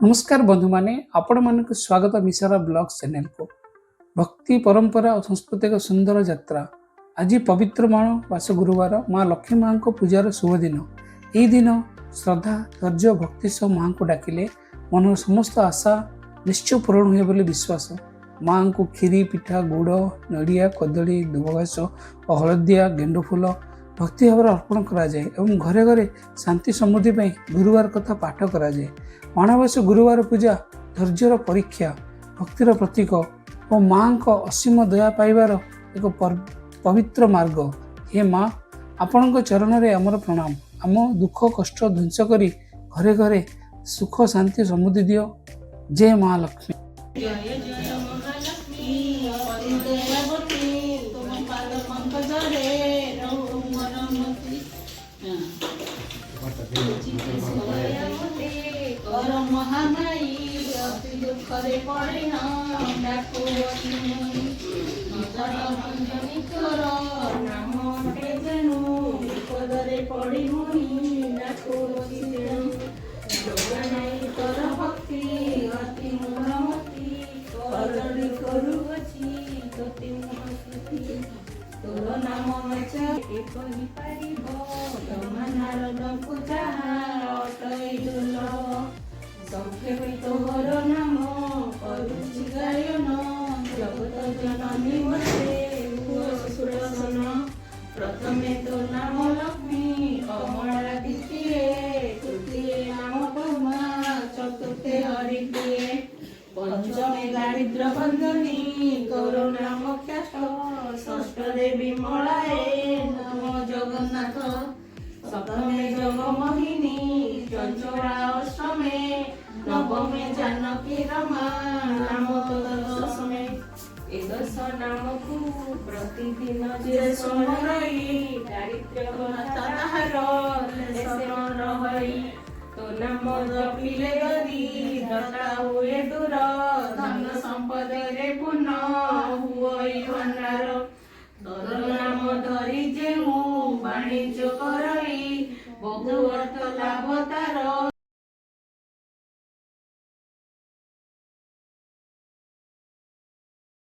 नमस्कार बंधु माने आपण मानक स्वागत मिसारा ब्लॉग चैनल को भक्ति परंपरा और संस्कृति का सुंदर यात्रा। आज पवित्र मास गुरुवार माँ लक्ष्मी माँ को पूजार शुभ दिन। यही दिन श्रद्धा धैर्य भक्ति सह माँ को डाकिले मन समस्त आशा निश्चय पूरण हुए बोली विश्वास। माँ को खीरी पिठा गुड़ नड़िया कदली दुबघास और हलदिया गेंडु फूल भक्ति भाव अर्पण कराए और घरे घरे शांति समृद्धि गुरुवार कथा पाठ कराए। अमावास्या गुरुवार पूजा धैर्यर परीक्षा भक्तिर प्रतीक और माँ को असीम दया पाइबार एक पवित्र मार्ग। हे माँ आपण चरण में आमर प्रणाम। आम दुख कष्ट ध्वंस करी घरे घरे सुख शांति समृद्धि दियो। जय माँ लक्ष्मी। महामाई अति दुखरे पड़े डाको नाम जेनु विपदरे पड़ी मुई डाको जोगाई कर भक्ति अति मूलमती करणी करुअछि गति मुहति तोर नाम मचा एपरि पारिबो जमानार पूजा अटई दुर्लभ संक्षेपे तोर नाम करुछि गायन जगत जननी मते सुरसन प्रथमे तो नाम लक्ष्मी कमला द्वितीये तृतीये नाम पद्मा चतुर्थे हरिप्रिये पंचमे दारिद्र बंधनी तोर नाम ख्यात षष्ठे विमलाये नमो जगन्नाथ सप्तमे जगमोहिनी चंचला अष्टमे नवमे जानकी रमा नाम दशमे एदश नाम को प्रतिदिन जे स्मरई दारिद्र्य रही तो नाम जपिले गरी दता हुए दूर धन संपद रे पुनः हुई भंडार तोर नाम धरी जेहू वाणिज्य करई बहु अर्थ